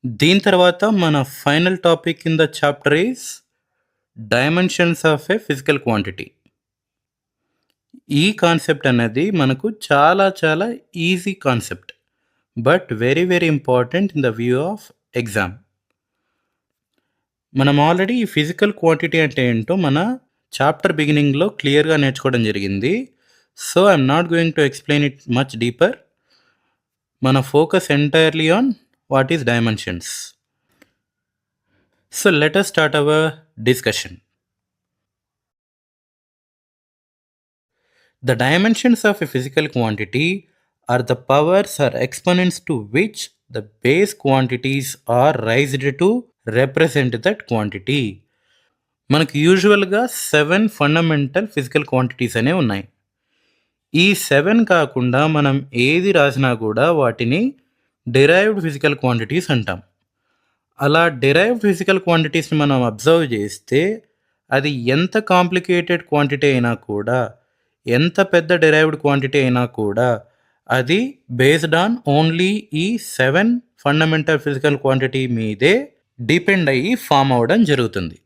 దీని తర్వాత మన final topic in the chapter is dimensions of a physical quantity. ఈ కాన్సెప్ట్ అనేది మనకు చాలా easy concept, but very important in the view of exam. మనం ఆల్రెడీ ఈ ఫిజికల్ క్వాంటిటీ అంటే ఏంటో మన చాప్టర్ బిగినింగ్లో క్లియర్గా నేర్చుకోవడం జరిగింది. So I'm not going to explain it much deeper. మన focus entirely on what is dimensions. So let us start our discussion. The dimensions of a physical quantity are the powers or exponents to which the base quantities are raised to represent that quantity. మనకు యూజువల్గా 7 fundamental physical quantities అనేవి ఉన్నాయి. ఈ 7 కాకుండా మనం ఏది రాసినా కూడా వాటిని డిరైవ్డ్ ఫిజికల్ క్వాంటిటీస్ అంటాం. అలా డిరైవ్డ్ ఫిజికల్ క్వాంటిటీస్ని మనం అబ్జర్వ్ చేస్తే అది ఎంత కాంప్లికేటెడ్ క్వాంటిటీ అయినా కూడా, ఎంత పెద్ద డిరైవ్డ్ క్వాంటిటీ అయినా కూడా అది బేస్డ్ ఆన్ ఓన్లీ ఈ 7 ఫండమెంటల్ ఫిజికల్ క్వాంటిటీ మీదే డిపెండ్ అయ్యి ఫామ్ అవ్వడం జరుగుతుంది.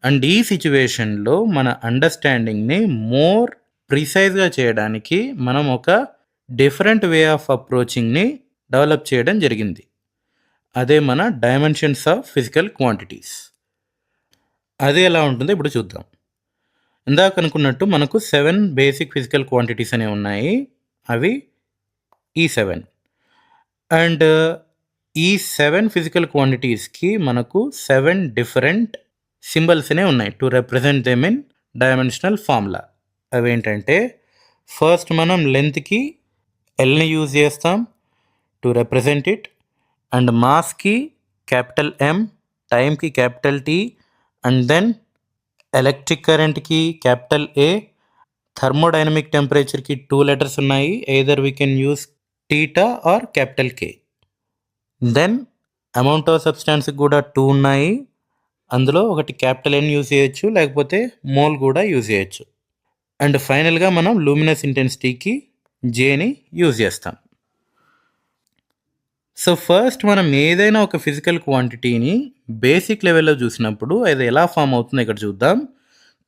అండ్ ఈ సిచ్యువేషన్లో మన అండర్స్టాండింగ్ని మోర్ ప్రిసైజ్గా చేయడానికి మనం ఒక డిఫరెంట్ వే ఆఫ్ అప్రోచింగ్ని డెవలప్ చేయడం జరిగింది. అదే మన డైమెన్షన్స్ ఆఫ్ ఫిజికల్ క్వాంటిటీస్. అదే ఎలా ఉంటుందో ఇప్పుడు చూద్దాం. ఇందాక అనుకున్నట్టు మనకు 7 బేసిక్ ఫిజికల్ క్వాంటిటీస్ అనేవి ఉన్నాయి. అవి ఈ 7. అండ్ ఈ 7 ఫిజికల్ క్వాంటిటీస్కి మనకు 7 డిఫరెంట్ సింబల్స్ అనేవి ఉన్నాయి to represent them in dimensional formula. అవేంటంటే, ఫస్ట్ మనం లెంత్కి ఎల్ని యూజ్ చేస్తాం టు రిప్రజెంట్ ఇట్, అండ్ మాస్కి క్యాపిటల్ M, టైంకి capital T, and then electric కరెంట్కి క్యాపిటల్ A, థర్మోడైనమిక్ టెంపరేచర్కి 2 లెటర్స్ ఉన్నాయి, either we can use theta or capital K. Then amount of సబ్స్టాన్స్కి కూడా 2 ఉన్నాయి, అందులో ఒకటి క్యాపిటల్ N యూజ్ చేయొచ్చు, లేకపోతే మోల్ కూడా యూజ్ చేయొచ్చు. అండ్ ఫైనల్గా మనం లూమినస్ ఇంటెన్సిటీకి Jని యూజ్ చేస్తాం. సో ఫస్ట్ మనం ఏదైనా ఒక ఫిజికల్ క్వాంటిటీని బేసిక్ లెవెల్లో చూసినప్పుడు అది ఎలా ఫామ్ అవుతుందో ఇక్కడ చూద్దాం.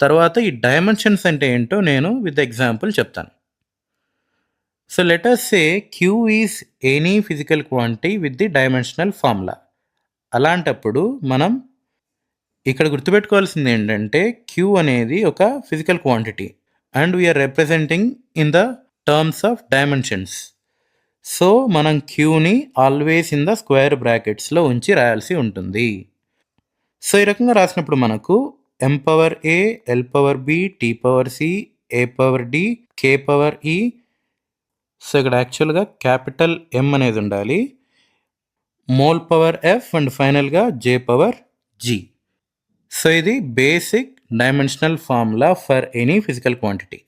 తర్వాత ఈ డైమెన్షన్స్ అంటే ఏంటో నేను విత్ ఎగ్జాంపుల్ చెప్తాను. So let us say Q is any physical quantity with the dimensional formula. అలాంటప్పుడు మనం ఇక్కడ గుర్తుపెట్టుకోవాల్సింది ఏంటంటే, Q అనేది ఒక physical quantity and we're representing in the terms of dimensions. So మనం క్యూని ఆల్వేస్ ఇన్ ద స్క్వేర్ బ్రాకెట్స్లో ఉంచి రాయాల్సి ఉంటుంది. సో ఈ రకంగా రాసినప్పుడు మనకు M power A, L power B, T power C, A power D, K power E. So ఇక్కడ యాక్చువల్గా క్యాపిటల్ M అనేది ఉండాలి, మోల్ పవర్ F, అండ్ ఫైనల్గా J పవర్ G. సో ఇది basic dimensional formula for any physical quantity.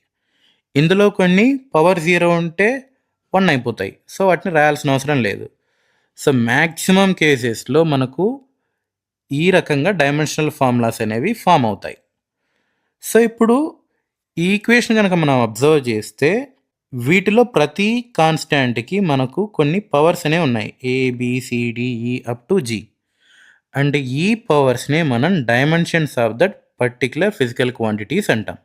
ఇందులో కొన్ని power 0 ఉంటే 1 అయిపోతాయి, సో వాటిని రాయాల్సిన అవసరం లేదు. సో మ్యాక్సిమం కేసెస్లో మనకు ఈ రకంగా డైమెన్షనల్ ఫార్ములాస్ అనేవి ఫామ్ అవుతాయి. సో ఇప్పుడు ఈ ఈక్వేషన్ కనుక మనం అబ్జర్వ్ చేస్తే వీటిలో ప్రతి కాన్స్టాంట్కి మనకు కొన్ని పవర్స్ అనేవి ఉన్నాయి, ABCDE up to G. And ఈ పవర్స్నే మనం dimensions of that particular physical quantities అంటాం.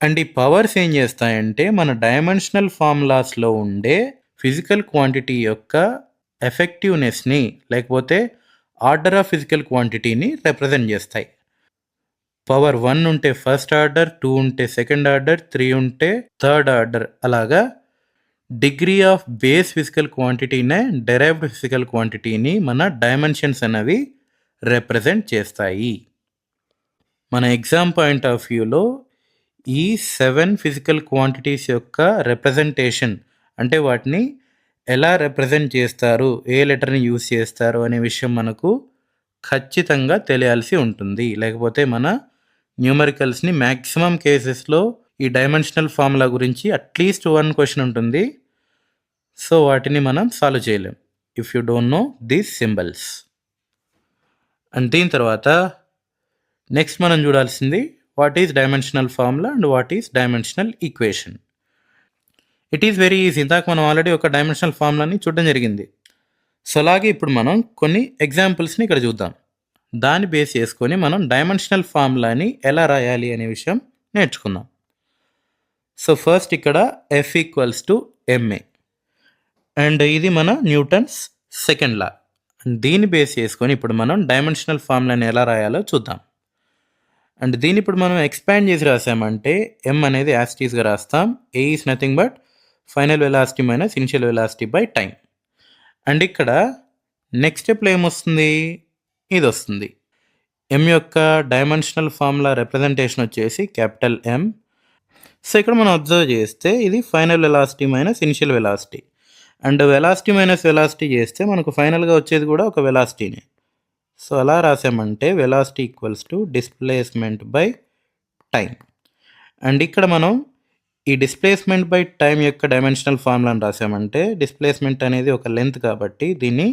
అండ్ ఈ పవర్స్ ఏం చేస్తాయంటే మన డైమెన్షనల్ ఫార్ములాస్లో ఉండే ఫిజికల్ క్వాంటిటీ యొక్క ఎఫెక్టివ్నెస్ని, లేకపోతే ఆర్డర్ ఆఫ్ ఫిజికల్ క్వాంటిటీని రిప్రజెంట్ చేస్తాయి. పవర్ 1 ఉంటే ఫస్ట్ ఆర్డర్, 2 ఉంటే సెకండ్ ఆర్డర్, 3 ఉంటే థర్డ్ ఆర్డర్. అలాగా డిగ్రీ ఆఫ్ బేస్ ఫిజికల్ క్వాంటిటీనే డెరైవ్డ్ ఫిజికల్ క్వాంటిటీని మన డైమెన్షన్స్ అనేవి రిప్రజెంట్ చేస్తాయి. మన ఎగ్జామ్ పాయింట్ ఆఫ్ వ్యూలో ఈ 7 ఫిజికల్ క్వాంటిటీస్ యొక్క రిప్రజెంటేషన్, అంటే వాటిని ఎలా రిప్రజెంట్ చేస్తారు, ఏ లెటర్ని యూజ్ చేస్తారు అనే విషయం మనకు ఖచ్చితంగా తెలియాల్సి ఉంటుంది. లేకపోతే మన న్యూమరికల్స్ని మ్యాక్సిమం కేసెస్లో ఈ డైమెన్షనల్ ఫార్ములా గురించి అట్లీస్ట్ 1 క్వశ్చన్ ఉంటుంది. సో వాటిని మనం సాల్వ్ చేయలేం if you don't know these symbols. And దీని తర్వాత నెక్స్ట్ మనం చూడాల్సింది what is dimensional formula and what is dimensional equation. It is very easy. ఇందాక మనం ఆల్రెడీ ఒక డైమెన్షనల్ ఫార్ములాని చూడడం జరిగింది. సో అలాగే ఇప్పుడు మనం కొన్ని ఎగ్జాంపుల్స్ని ఇక్కడ చూద్దాం. దాన్ని బేస్ చేసుకొని మనం డైమెన్షనల్ ఫార్ములాని ఎలా రాయాలి అనే విషయం నేర్చుకుందాం. సో ఫస్ట్ ఇక్కడ F equals to MA and ఇది మన న్యూటన్స్ సెకండ్ లా. దీన్ని బేస్ చేసుకొని ఇప్పుడు మనం డైమెన్షనల్ ఫార్ములాని ఎలా రాయాలో చూద్దాం. అండ్ దీన్ని ఇప్పుడు మనం ఎక్స్పాండ్ చేసి రాసామంటే ఎం అనేది యాస్టీస్గా రాస్తాం. A is nothing but final velocity minus initial velocity by time. And ఇక్కడ నెక్స్ట్ స్టెప్లో ఏమొస్తుంది, ఇది వస్తుంది. ఎం యొక్క డైమెన్షనల్ ఫార్ములా రిప్రజెంటేషన్ వచ్చేసి క్యాపిటల్ ఎం. సో ఇక్కడ మనం అబ్జర్వ్ చేస్తే ఇది final velocity minus initial velocity. And velocity minus velocity చేస్తే మనకు ఫైనల్గా వచ్చేది కూడా ఒక వెలాసిటీనే. సో అలా రాసామంటే velocity equals to displacement by time. And ఇక్కడ మనం ఈ డిస్ప్లేస్మెంట్ బై టైం యొక్క డైమెన్షనల్ ఫార్ములాని రాసామంటే డిస్ప్లేస్మెంట్ అనేది ఒక లెంత్ కాబట్టి దీన్ని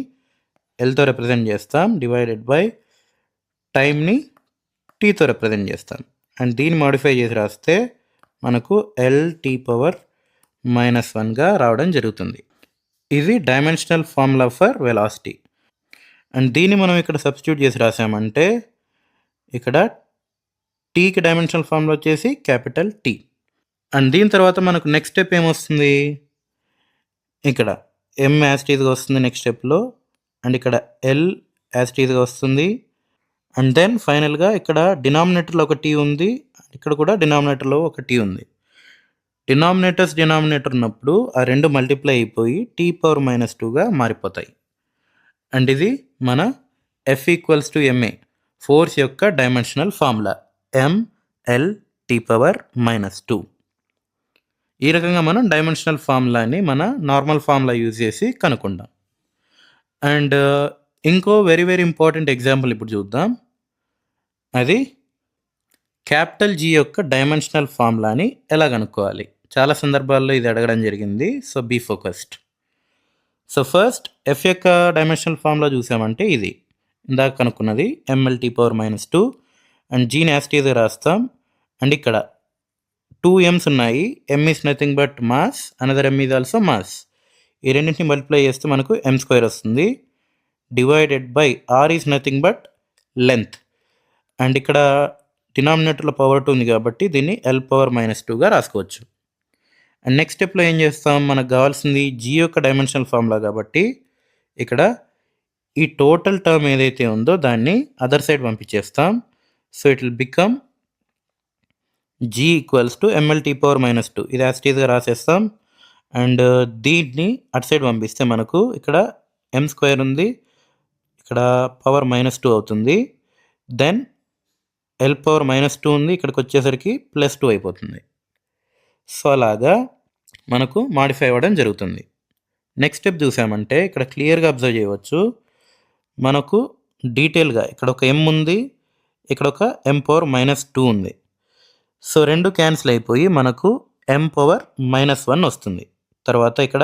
ఎల్తో రిప్రజెంట్ చేస్తాం, డివైడెడ్ బై టైంని టీతో రిప్రజెంట్ చేస్తాం. అండ్ దీన్ని మాడిఫై చేసి రాస్తే మనకు ఎల్టీ పవర్ -1గా రావడం జరుగుతుంది. ఇది dimensional formula for velocity. And దీన్ని మనం ఇక్కడ సబ్స్టిట్యూట్ చేసి రాసామంటే ఇక్కడ టీకి డైమెన్షనల్ ఫార్ములా వచ్చేసి క్యాపిటల్ టీ. అండ్ దీని తర్వాత మనకు నెక్స్ట్ స్టెప్ ఏమొస్తుంది, ఇక్కడ ఎం యాస్టీస్గా వస్తుంది నెక్స్ట్ స్టెప్లో. అండ్ ఇక్కడ ఎల్ యాస్టీస్గా వస్తుంది. అండ్ దెన్ ఫైనల్గా ఇక్కడ డినామినేటర్లో ఒక టీ ఉంది, ఇక్కడ కూడా డినామినేటర్లో ఒక టీ ఉంది. డినామినేటర్ ఉన్నప్పుడు ఆ రెండు మల్టిప్లై అయిపోయి టీ పవర్ -2గా మారిపోతాయి. అండ్ ఇది మన F equals to MA force యొక్క dimensional formula ML T power -2. ఈ రకంగా మనం డైమెన్షనల్ ఫార్ములాని మన నార్మల్ ఫార్ములా యూజ్ చేసి కనుక్కుంటాం. అండ్ ఇంకో వెరీ వెరీ ఇంపార్టెంట్ ఎగ్జాంపుల్ ఇప్పుడు చూద్దాం. అది క్యాపిటల్ జీ యొక్క డైమెన్షనల్ ఫార్ములాని ఎలా కనుక్కోవాలి. చాలా సందర్భాల్లో ఇది అడగడం జరిగింది. So be focused. So first F యొక్క డైమెన్షనల్ ఫార్ములా చూసామంటే ఇది ఇందాక కనుక్కున్నది ఎంఎల్ టీ పవర్ -2. అండ్ జీని యాస్టీస్గా రాస్తాం. అండ్ ఇక్కడ 2 m's ఉన్నాయి. M is nothing but mass, another M is also mass. ఈ రెండింటిని మల్టిప్లై చేస్తే మనకు m² వస్తుంది, divided by R is nothing but length. And ఇక్కడ డినామినేటర్లో పవర్ 2 ఉంది కాబట్టి దీన్ని ఎల్ పవర్ -2గా రాసుకోవచ్చు. అండ్ నెక్స్ట్ స్టెప్లో ఏం చేస్తాం, మనకు కావాల్సింది జీ యొక్క డైమెన్షనల్ ఫార్ములా కాబట్టి ఇక్కడ ఈ టోటల్ టర్మ్ ఏదైతే ఉందో దాన్ని అదర్ సైడ్ పంపించేస్తాం. So it will become G equals to ML T power -2. ఇది యాస్టీస్గా రాసేస్తాం. అండ్ దీన్ని అటు సైడ్ పంపిస్తే మనకు ఇక్కడ m² ఉంది, ఇక్కడ పవర్ -2 అవుతుంది. దెన్ ఎల్ పవర్ -2 ఉంది, ఇక్కడికి వచ్చేసరికి +2 అయిపోతుంది. సో అలాగా మనకు మాడిఫై అవ్వడం జరుగుతుంది. నెక్స్ట్ స్టెప్ చూసామంటే ఇక్కడ క్లియర్గా అబ్జర్వ్ చేయవచ్చు. మనకు డీటెయిల్గా ఇక్కడ ఒక m ఉంది, ఇక్కడ ఒక m పవర్ -2 ఉంది. సో రెండు క్యాన్సిల్ అయిపోయి మనకు m పవర్ -1 వస్తుంది. తర్వాత ఇక్కడ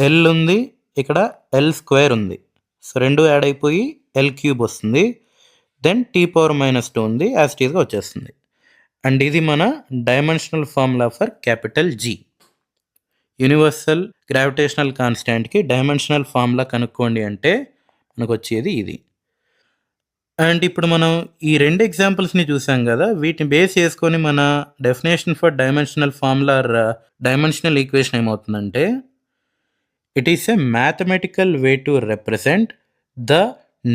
ఎల్ ఉంది, ఇక్కడ l² ఉంది. సో రెండు యాడ్ అయిపోయి l³ వస్తుంది. దెన్ టీ పవర్ -2 ఉంది, యాస్టీస్గా వచ్చేస్తుంది. అండ్ ఇది మన dimensional formula for capital G. Universal gravitational కాన్స్టాంట్కి డైమెన్షనల్ ఫార్ములా కనుక్కోండి అంటే మనకు వచ్చేది ఇది. అండ్ ఇప్పుడు మనం ఈ రెండు ఎగ్జాంపుల్స్ని చూసాం కదా, వీటిని బేస్ చేసుకొని మన definition for dimensional formula dimensional equation ఏమవుతుందంటే it is a mathematical way to represent the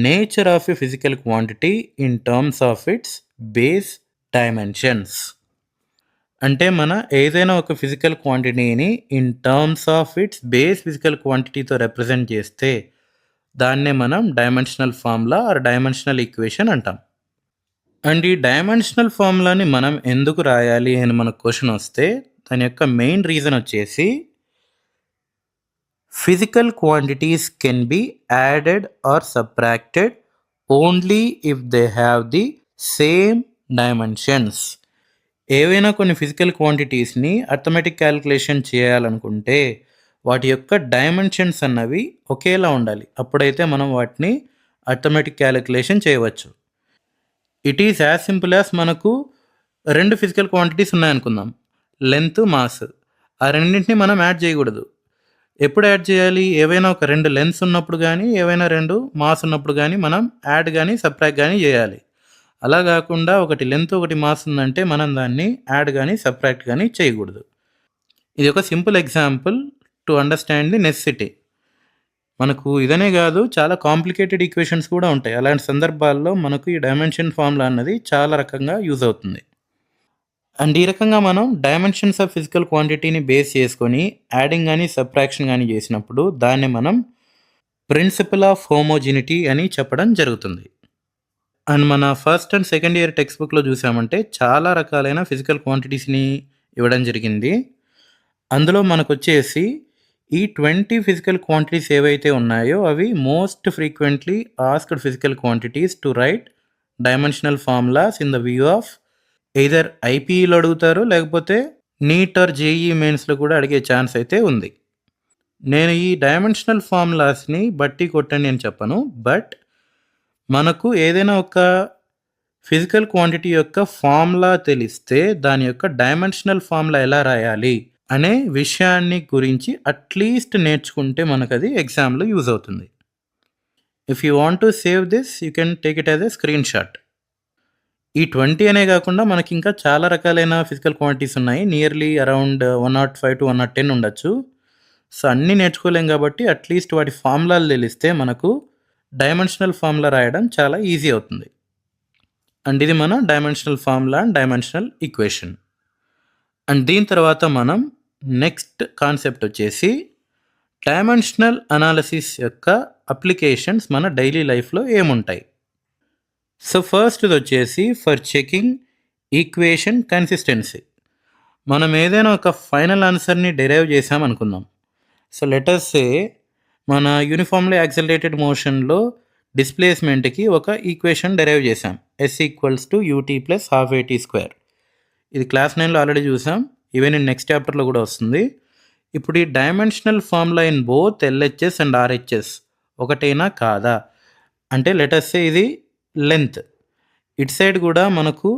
nature of a physical quantity in terms of its base dimensions. అంటే మన ఏదైనా ఒక ఫిజికల్ క్వాంటిటీని in terms of its base physical క్వాంటిటీతో represent చేస్తే దాన్నే మనం dimensional formula or dimensional equation అంటాం. అండ్ ఈ డైమెన్షనల్ ఫార్ములాని మనం ఎందుకు రాయాలి అని మనకు క్వశ్చన్ వస్తే దాని యొక్క మెయిన్ రీజన్ వచ్చేసి physical quantities can be added or subtracted only if they have the same dimensions. ఏవైనా కొన్ని ఫిజికల్ క్వాంటిటీస్ని అర్థమెటిక్ క్యాలిక్యులేషన్ చేయాలనుకుంటే వాటి యొక్క డైమెన్షన్స్ అన్నవి ఒకేలా ఉండాలి, అప్పుడైతే మనం వాటిని అర్థమెటిక్ క్యాలిక్యులేషన్ చేయవచ్చు. It is as simple as మనకు రెండు ఫిజికల్ క్వాంటిటీస్ ఉన్నాయనుకుందాం, లెంత్ మాస్. ఆ రెండింటిని మనం యాడ్ చేయకూడదు. ఎప్పుడు యాడ్ చేయాలి? ఏవైనా ఒక 2 లెన్స్ ఉన్నప్పుడు గానీ, ఏవైనా 2 మాస్ ఉన్నప్పుడు గానీ మనం యాడ్ గానీ, సబ్ట్రాక్ట్ గానీ జేయాలి. అలా గాకుండా ఒకటి లెంత్, ఒకటి మాస్ ఉందంటే మనం దాన్ని యాడ్ గానీ, సబ్ట్రాక్ట్ గానీ చేయకూడదు. ఇది ఒక simple example to understand the necessity. మనకు ఇదనే గాదు, చాలా కాంప్లికేటెడ్ ఈక్వేషన్స్ కూడా ఉంటాయి. అలాంటి సందర్భాల్లో మనకు ఈ డైమెన్షన్ ఫార్ములా అన్నది చాలా రకంగా యూజ్ అవుతుంది. అండ్ ఈ రకంగా మనం డైమెన్షన్స్ ఆఫ్ ఫిజికల్ క్వాంటిటీని బేస్ చేసుకొని యాడింగ్ గానీ, సబ్ట్రాక్షన్ గానీ చేసినప్పుడు దాన్ని మనం ప్రిన్సిపల్ ఆఫ్ హోమోజినిటీ అని చెప్పడం జరుగుతుంది. అండ్ మన first and second year text బుక్‌లో చూసామంటే చాలా రకాలైన ఫిజికల్ క్వాంటిటీస్‌ని ఇవ్వడం జరిగింది. అందులో మనకొచ్చేసి ఈ 20 ఫిజికల్ క్వాంటిటీస్ ఏవైతే ఉన్నాయో అవి most frequently asked physical quantities to write dimensional formulas in the view of either ఐపీఈలో అడుగుతారు, లేకపోతే నీట్ ఆర్ జేఈఈ మెయిన్స్‌లో కూడా అడిగే ఛాన్స్ అయితే ఉంది. నేను ఈ డైమెన్షనల్ ఫార్ములాస్‌ని బట్టి కొట్టండి అని చెప్పను. బట్ మనకు ఏదైనా ఒక ఫిజికల్ క్వాంటిటీ యొక్క ఫార్ములా తెలిస్తే దాని యొక్క డైమెన్షనల్ ఫార్ములా ఎలా రాయాలి అనే విషయాన్ని గురించి అట్లీస్ట్ నేర్చుకుంటే మనకది ఎగ్జామ్‌లో యూజ్ అవుతుంది. If you want to save this you can take it as a screen shot. ఈ 20 అనే కాకుండా మనకి ఇంకా చాలా రకాలైన ఫిజికల్ క్వాంటిటీస్ ఉన్నాయి. నియర్లీ అరౌండ్ 105 టు 110 ఉండొచ్చు. సో అన్నీ నేర్చుకోలేం కాబట్టి అట్లీస్ట్ వాటి ఫార్ములాలు తెలిస్తే మనకు డైమెన్షనల్ ఫార్ములా రాయడం చాలా ఈజీ అవుతుంది. అండ్ ఇది మన dimensional formula and dimensional equation. And దీని తర్వాత మనం నెక్స్ట్ కాన్సెప్ట్ వచ్చేసి డైమెన్షనల్ అనాలిసిస్ యొక్క అప్లికేషన్స్ మన డైలీ లైఫ్లో ఏముంటాయి. సో ఫస్ట్ది వచ్చేసి ఫర్ చెకింగ్ ఈక్వేషన్ కన్సిస్టెన్సీ. మనం ఏదైనా ఒక ఫైనల్ ఆన్సర్ని డెరైవ్ చేసామనుకుందాం. సో లెటస్ సే మన యూనిఫామ్లీ యాక్సిలరేటెడ్ మోషన్లో డిస్ప్లేస్మెంట్కి ఒక ఈక్వేషన్ డెరైవ్ చేసాం, S=ut+12at². ఇది క్లాస్ 9లో ఆల్రెడీ చూసాం, ఈవెన్ ఇన్ నెక్స్ట్ చాప్టర్లో కూడా వస్తుంది. ఇప్పుడు ఈ dimensional formula in both LHS and RHS ఒకటేనా కాదా అంటే లెటస్ సే ఇది లెంత్, ఇటు సైడ్ కూడా మనకు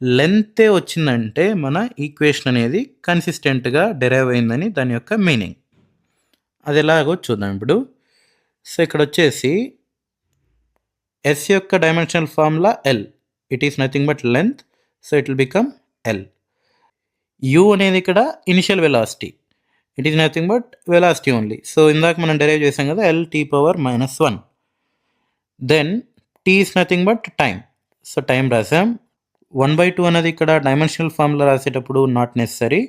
లెంతే వచ్చిందంటే మన ఈక్వేషన్ అనేది కన్సిస్టెంట్గా డెరైవ్ అయిందని దాని యొక్క మీనింగ్. అది ఎలాగో చూద్దాం ఇప్పుడు. సో ఇక్కడ వచ్చేసి ఎస్ యొక్క dimensional formula L, it is nothing but length, so it will become L. U అనేది ఇక్కడ initial velocity, it is nothing but velocity only. So ఇందాక మనం డెరైవ్ చేసాం కదా, LT⁻⁻1. Then T is nothing but time, so time రాసాం. 1/2 అనేది ఇక్కడ dimensional formula రాసేటప్పుడు నాట్ నెసరీ.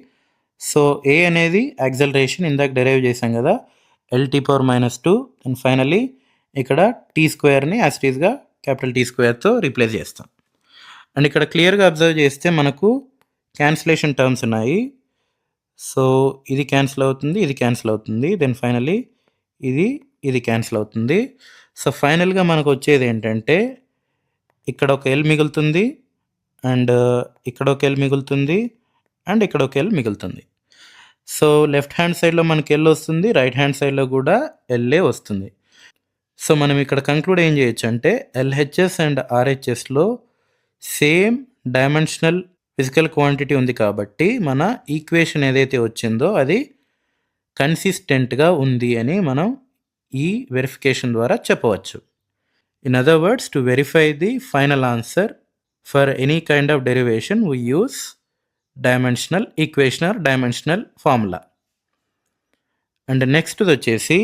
సో ఏ అనేది యాక్సలరేషన్, ఇందాక డెరైవ్ చేసాం కదా, LT⁻². అండ్ ఫైనలీ ఇక్కడ T²ని యాజ్ ఇట్ ఈస్గా T²తో రీప్లేస్ చేస్తాం. అండ్ ఇక్కడ క్లియర్గా అబ్జర్వ్ చేస్తే మనకు క్యాన్సిలేషన్ టర్మ్స్ ఉన్నాయి. సో ఇది క్యాన్సిల్ అవుతుంది, ఇది క్యాన్సిల్ అవుతుంది, దెన్ ఫైనలీ ఇది క్యాన్సిల్ అవుతుంది. సో ఫైనల్గా మనకు వచ్చేది ఏంటంటే ఇక్కడ ఒక ఎల్ మిగులుతుంది, అండ్ ఇక్కడ ఒక ఎల్ మిగులుతుంది, అండ్ ఇక్కడ ఒక ఎల్ మిగులుతుంది. సో లెఫ్ట్ హ్యాండ్ సైడ్లో మనకి ఎల్ వస్తుంది, రైట్ హ్యాండ్ సైడ్లో కూడా ఎల్ఏ వస్తుంది. సో మనం ఇక్కడ కంక్లూడ్ ఏం చేయొచ్చు అంటే ఎల్హెచ్ఎస్ అండ్ ఆర్హెచ్ఎస్లో సేమ్ డైమెన్షనల్ ఫిజికల్ క్వాంటిటీ ఉంది కాబట్టి మన ఈక్వేషన్ ఏదైతే వచ్చిందో అది కన్సిస్టెంట్గా ఉంది అని మనం ఈ వెరిఫికేషన్ ద్వారా చెప్పవచ్చు. In other words, to verify the final answer for any kind of derivation we use dimensional equation or dimensional formula. And next వచ్చేసి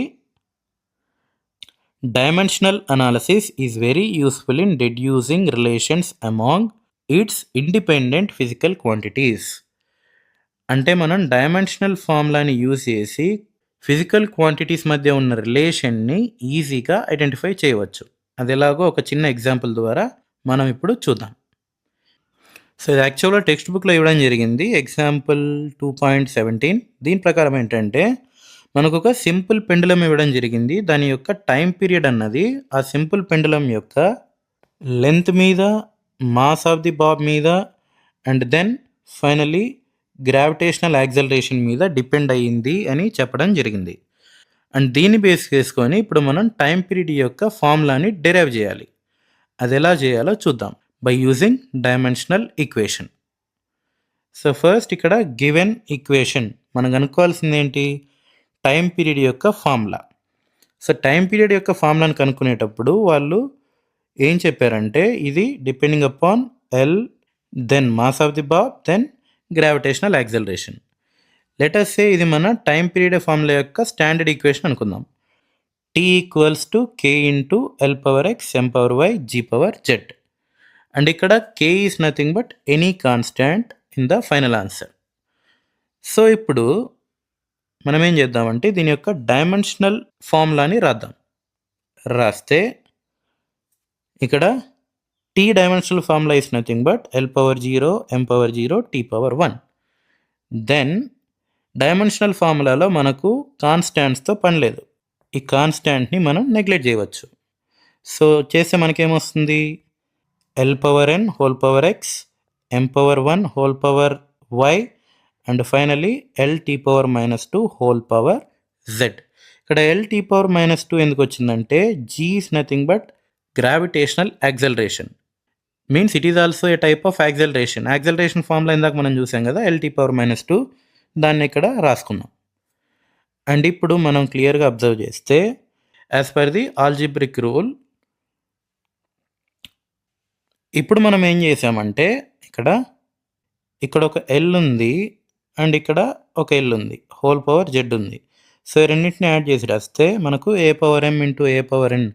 dimensional analysis is very useful in deducing relations among its independent physical quantities. అంటే మనం dimensional ఫార్ములాని use చేసి physical quantities మధ్య ఉన్న రిలేషన్ని ఈజీగా identify చేయవచ్చు. అది ఎలాగో ఒక చిన్న ఎగ్జాంపుల్ ద్వారా మనం ఇప్పుడు చూద్దాం. సో ఇది యాక్చువల్గా టెక్స్ట్ బుక్లో ఇవ్వడం జరిగింది, ఎగ్జాంపుల్ 2.17. దీని ప్రకారం ఏంటంటే మనకు ఒక సింపుల్ పెండులం ఇవ్వడం జరిగింది. దాని యొక్క టైం పీరియడ్ అన్నది ఆ సింపుల్ పెండులం యొక్క లెంత్ మీద, మాస్ ఆఫ్ ది బాబ్ మీద, and then finally gravitational acceleration మీద డిపెండ్ అయ్యింది అని చెప్పడం జరిగింది. అండ్ దీన్ని బేస్ చేసుకొని ఇప్పుడు మనం టైం పీరియడ్ యొక్క ఫార్ములాని డెరైవ్ చేయాలి. అది ఎలా చేయాలో చూద్దాం by using dimensional equation. So first ఇక్కడ గివెన్ ఈక్వేషన్ మనం కనుక్కోవాల్సింది ఏంటి, టైం పీరియడ్ యొక్క ఫార్ములా. సో టైం పీరియడ్ యొక్క ఫార్ములాను కనుక్కునేటప్పుడు వాళ్ళు ఏం చెప్పారంటే ఇది depending upon l, then mass of the bob, then gravitational acceleration. Let us say ఇది మన టైం పీరియడ్ ఫార్ములా యొక్క స్టాండర్డ్ ఈక్వేషన్ అనుకుందాం. T equals to k into L power X M power y g power z. And ఇక్కడ k is nothing but any constant in the final answer. So ఇప్పుడు మనం ఏం చేద్దామంటే దీని యొక్క dimensional ఫార్ములాని రాద్దాం. రాస్తే ఇక్కడ t dimensional formula is nothing but L power 0 M power 0 T power 1. Then dimensional ఫార్ములాలో మనకు కాన్స్టాంట్స్తో పని లేదు. ఈ కాన్స్టాంట్ని మనం నెగ్లెక్ట్ చేయవచ్చు. సో చేస్తే మనకేమొస్తుంది, L power N whole power X M power 1 whole power Y and finally L T power -2 whole power Z. ఇక్కడ ఎల్ టీ పవర్ -2 ఎందుకు వచ్చిందంటే G is nothing but gravitational acceleration. Means it is also a type of acceleration. Acceleration formula ఇందాక మనం చూసాం కదా, L T power -2, దాన్ని ఇక్కడ రాసుకున్నాం. అండ్ ఇప్పుడు మనం క్లియర్గా అబ్జర్వ్ చేస్తే as per the algebraic rule ఇప్పుడు మనం ఏం చేసామంటే ఇక్కడ ఒక ఎల్ ఉంది అండ్ ఇక్కడ ఒక ఎల్ ఉంది, హోల్ పవర్ జెడ్ ఉంది. సో రెండింటిని యాడ్ చేసి రాస్తే మనకు ఏ పవర్ ఎం ఇంటూ ఏ పవర్ ఎన్,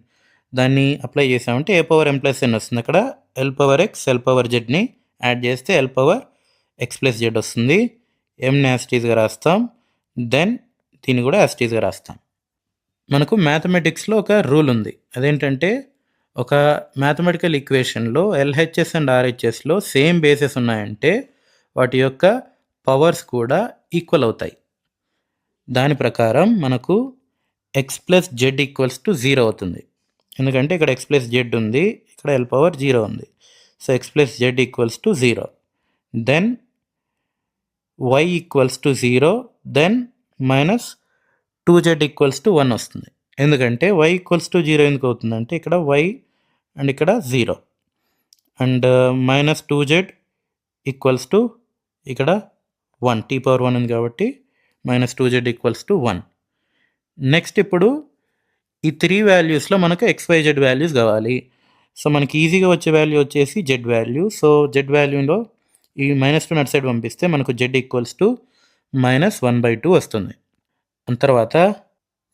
దాన్ని అప్లై చేసామంటే ఏ పవర్ ఎం ప్లస్ ఎన్ వస్తుంది. అక్కడ L power X L power జెడ్ని యాడ్ చేస్తే L power X plus Z వస్తుంది. ఎంని యాస్టీస్గా రాస్తాం, దెన్ దీన్ని కూడా యాస్టీస్గా రాస్తాం. మనకు మ్యాథమెటిక్స్లో ఒక రూల్ ఉంది, అదేంటంటే ఒక మ్యాథమెటికల్ ఈక్వేషన్లో ఎల్హెచ్ఎస్ అండ్ ఆర్హెచ్ఎస్లో సేమ్ బేసెస్ ఉన్నాయంటే వాటి యొక్క పవర్స్ కూడా ఈక్వల్ అవుతాయి. దాని ప్రకారం మనకు X plus z equals to 0 అవుతుంది. ఎందుకంటే ఇక్కడ ఎక్స్ ప్లస్ జెడ్ ఉంది, ఇక్కడ ఎల్ పవర్ 0 ఉంది. So x plus z equals to 0. Then y equals to 0, then -2z equals to 1 వస్తుంది. ఎందుకంటే y ఈక్వల్స్ టు 0 ఎందుకు అవుతుందంటే ఇక్కడ y అండ్ ఇక్కడ 0 అండ్ -2z ఈక్వల్స్ టు ఇక్కడ 1, టీ పవర్ 1 ఉంది కాబట్టి -2z ఈక్వల్స్ టు 1. నెక్స్ట్ ఇప్పుడు ఈ 3 వాల్యూస్లో మనకు XYZ వాల్యూస్ కావాలి. సో మనకి ఈజీగా వచ్చే వాల్యూ వచ్చేసి జెడ్ వాల్యూ. సో జెడ్ వాల్యూలో ఈ -2 అటు సైడ్ పంపిస్తే మనకు జెడ్ ఈక్వల్స్ టు -1/2 వస్తుంది. తర్వాత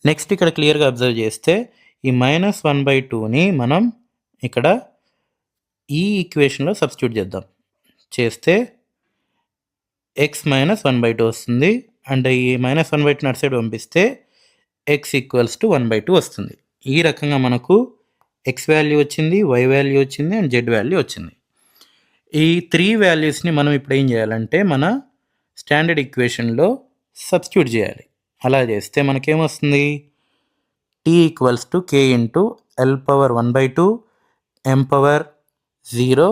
నెక్స్ట్ ఇక్కడ క్లియర్గా అబ్జర్వ్ చేస్తే ఈ -1/2ని మనం ఇక్కడ ఈ ఈక్వేషన్లో సబ్స్టిట్యూట్ చేద్దాం. చేస్తే x -1/2 వస్తుంది అండ్ ఈ -1/2 అటు సైడ్ పంపిస్తే x ఈక్వల్స్ టు 1/2 వస్తుంది. ఈ రకంగా మనకు x వాల్యూ వచ్చింది, y వాల్యూ వచ్చింది అండ్ z వాల్యూ వచ్చింది. ఈ 3 వాల్యూస్ని మనం ఇప్పుడు ఏం చేయాలంటే మన స్టాండర్డ్ ఈక్వేషన్లో సబ్స్టిట్యూట్ చేయాలి. అలా చేస్తే మనకేమొస్తుంది, t equals to k into L power 1/2 M power 0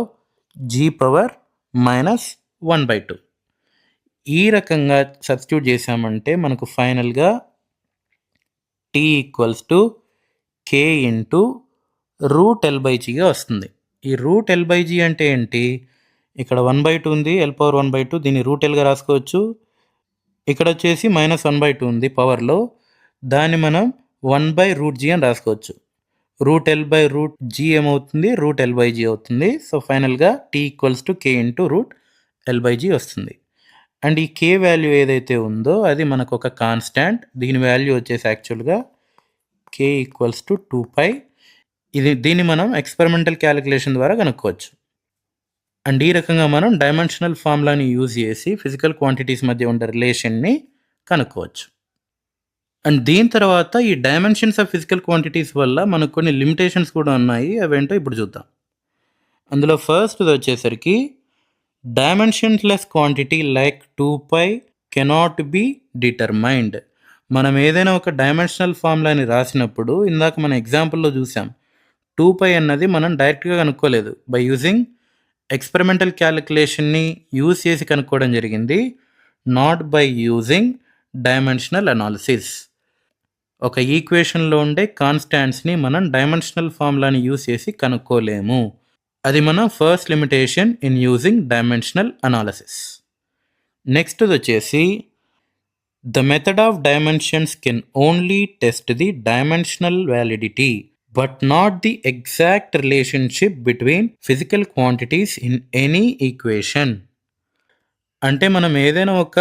G power -1/2. ఈ రకంగా సబ్స్టిట్యూట్ చేసామంటే మనకు ఫైనల్గా t equals to k into √L/Gగా వస్తుంది. ఈ √L/G అంటే ఏంటి, ఇక్కడ 1/2 ఉంది, ఎల్ పవర్ 1/2, దీన్ని √Lగా రాసుకోవచ్చు. ఇక్కడ వచ్చేసి -1/2 ఉంది పవర్లో, దాన్ని మనం 1/√G అని రాసుకోవచ్చు. √L/√G ఏమవుతుంది, √L/G అవుతుంది. సో ఫైనల్గా t equals to k into √L/G వస్తుంది. అండ్ ఈ k వాల్యూ ఏదైతే ఉందో అది మనకు ఒక కాన్స్టాంట్. దీని వాల్యూ వచ్చేసి యాక్చువల్గా k ఈక్వల్స్ టు 2π. దీన్ని మనం ఎక్స్పెరిమెంటల్ క్యాలిక్యులేషన్ ద్వారా కనుక్కోవచ్చు. అండ్ ఈ రకంగా మనం డైమెన్షనల్ ఫార్ములాని యూజ్ చేసి ఫిజికల్ క్వాంటిటీస్ మధ్య ఉండే రిలేషన్ని కనుక్కోవచ్చు. అండ్ దీని తర్వాత ఈ డైమెన్షన్స్ ఆఫ్ ఫిజికల్ క్వాంటిటీస్ వల్ల మనకు కొన్ని లిమిటేషన్స్ కూడా ఉన్నాయి. అవేంటో ఇప్పుడు చూద్దాం. అందులో ఫస్ట్ వచ్చేసరికి dimensionless quantity like 2π cannot be determined. మనం ఏదైనా ఒక డైమెన్షనల్ ఫార్ములాని రాసినప్పుడు ఇందాక మన ఎగ్జాంపుల్లో చూసాం, 2π అన్నది మనం డైరెక్ట్గా కనుక్కోలేదు, బై యూజింగ్ ఎక్స్పెరిమెంటల్ క్యాలిక్యులేషన్ని యూజ్ చేసి కనుక్కోవడం జరిగింది, not by using dimensional analysis. ఒక ఈక్వేషన్లో ఉండే కాన్స్టాంట్స్ని మనం డైమెన్షనల్ ఫార్ములాని యూజ్ చేసి కనుక్కోలేము. అది మన first limitation in using dimensional analysis. Next వచ్చేసి The method of dimensions can only test the dimensional validity, but not the exact relationship between physical quantities in any equation. అంటే మనం ఏదైనా ఒక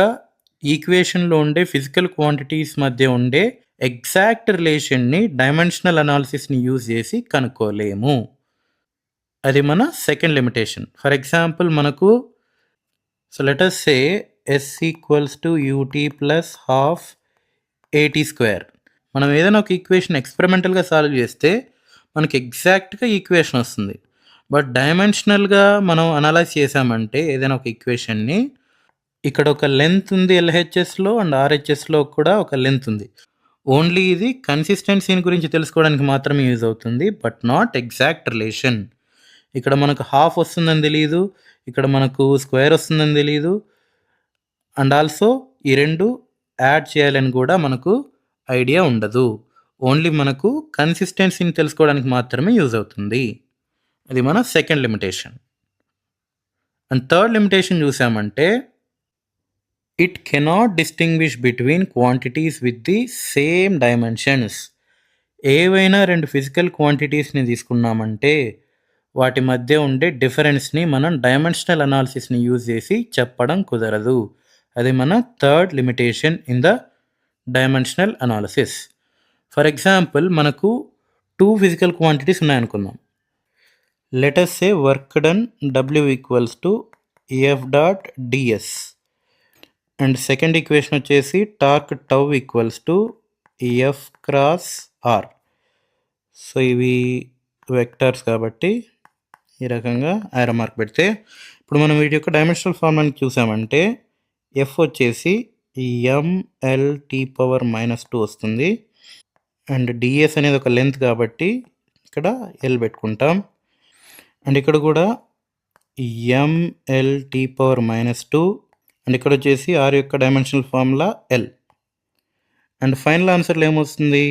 ఈక్వేషన్లో ఉండే ఫిజికల్ క్వాంటిటీస్ మధ్య ఉండే ఎగ్జాక్ట్ రిలేషన్ని dimensional అనాలిసిస్ని use చేసి కనుక్కోలేము. అది మన సెకండ్ లిమిటేషన్. ఫర్ ఎగ్జాంపుల్ మనకు let us say s equals to ut plus half at square. మనం ఏదైనా ఒక ఈక్వేషన్ ఎక్స్పెరిమెంటల్గా సాల్వ్ చేస్తే మనకి ఎగ్జాక్ట్గా ఈక్వేషన్ వస్తుంది. బట్ డైమెన్షనల్గా మనం అనలైజ్ చేసామంటే ఏదైనా ఒక ఈక్వేషన్ని, ఇక్కడ ఒక లెంత్ ఉంది ఎల్హెచ్ఎస్లో అండ్ ఆర్హెచ్ఎస్లో కూడా ఒక లెంత్ ఉంది. ఓన్లీ ఇది కన్సిస్టెన్సీని గురించి తెలుసుకోవడానికి మాత్రమే యూజ్ అవుతుంది, బట్ నాట్ ఎగ్జాక్ట్ రిలేషన్. ఇక్కడ మనకు హాఫ్ వస్తుందని తెలియదు, ఇక్కడ మనకు స్క్వేర్ వస్తుందని తెలియదు, అండ్ ఆల్సో ఈ రెండు యాడ్ చేయాలని కూడా మనకు ఐడియా ఉండదు. ఓన్లీ మనకు కన్సిస్టెన్సీని తెలుసుకోవడానికి మాత్రమే యూజ్ అవుతుంది. అది మన second limitation. And third limitation చూసామంటే it cannot distinguish between quantities with the same dimensions. ఏవైనా రెండు ఫిజికల్ క్వాంటిటీస్ని తీసుకున్నామంటే వాటి మధ్య ఉండే డిఫరెన్స్ని మనం డైమెన్షనల్ అనాలిసిస్ని యూజ్ చేసి చెప్పడం కుదరదు. అది మన third limitation in the dimensional analysis. For example మనకు 2 ఫిజికల్ క్వాంటిటీస్ ఉన్నాయనుకుందాం. Let us say work done W equals to F dot ds and second equation వచ్చేసి torque tau equals to F cross R. So ఇవి vectors కాబట్టి ఈ రకంగా ఆరో mark పెడితే ఇప్పుడు మనం వీటి యొక్క డైమెన్షనల్ ఫార్ములాని చూసామంటే F వచ్చేసి mLt⁻⁻2 వస్తుంది. అండ్ ds అనేది ఒక లెంత్ కాబట్టి ఇక్కడ L పెట్టుకుంటాం. అండ్ ఇక్కడ కూడా mLt⁻⁻2 అండ్ ఇక్కడ వచ్చేసి R యొక్క dimensional formula L. And final ఆన్సర్లో ఏమొస్తుంది?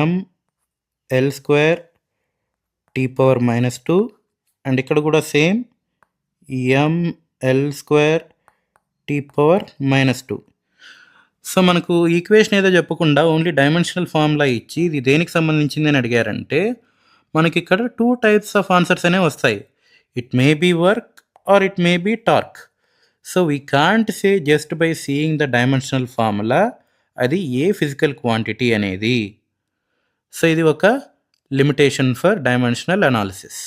mL²t⁻⁻2 అండ్ ఇక్కడ కూడా సేమ్ mL²t⁻⁻2. సో మనకు ఈక్వేషన్ ఏదో చెప్పకుండా ఓన్లీ డైమెన్షనల్ ఫార్ములా ఇచ్చి ఇది దేనికి సంబంధించింది అని అడిగారంటే మనకి ఇక్కడ 2 టైప్స్ ఆఫ్ ఆన్సర్స్ అనేవి వస్తాయి. It may be work or it may be torque. So we can't say just by seeing the dimensional formula అది ఏ ఫిజికల్ క్వాంటిటీ అనేది. సో ఇది ఒక limitation for dimensional analysis.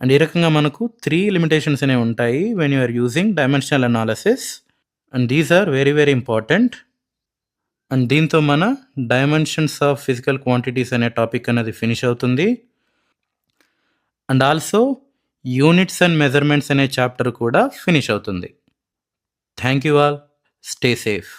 And ఈ రకంగా మనకు 3 లిమిటేషన్స్ అనేవి ఉంటాయి when you are using dimensional analysis. And these are very very important. And దీంతో మన డైమెన్షన్స్ ఆఫ్ ఫిజికల్ క్వాంటిటీస్ అనే టాపిక్ అనేది ఫినిష్ అవుతుంది. And also units and measurements అనే చాప్టర్ కూడా ఫినిష్ అవుతుంది. Thank you all. Stay safe.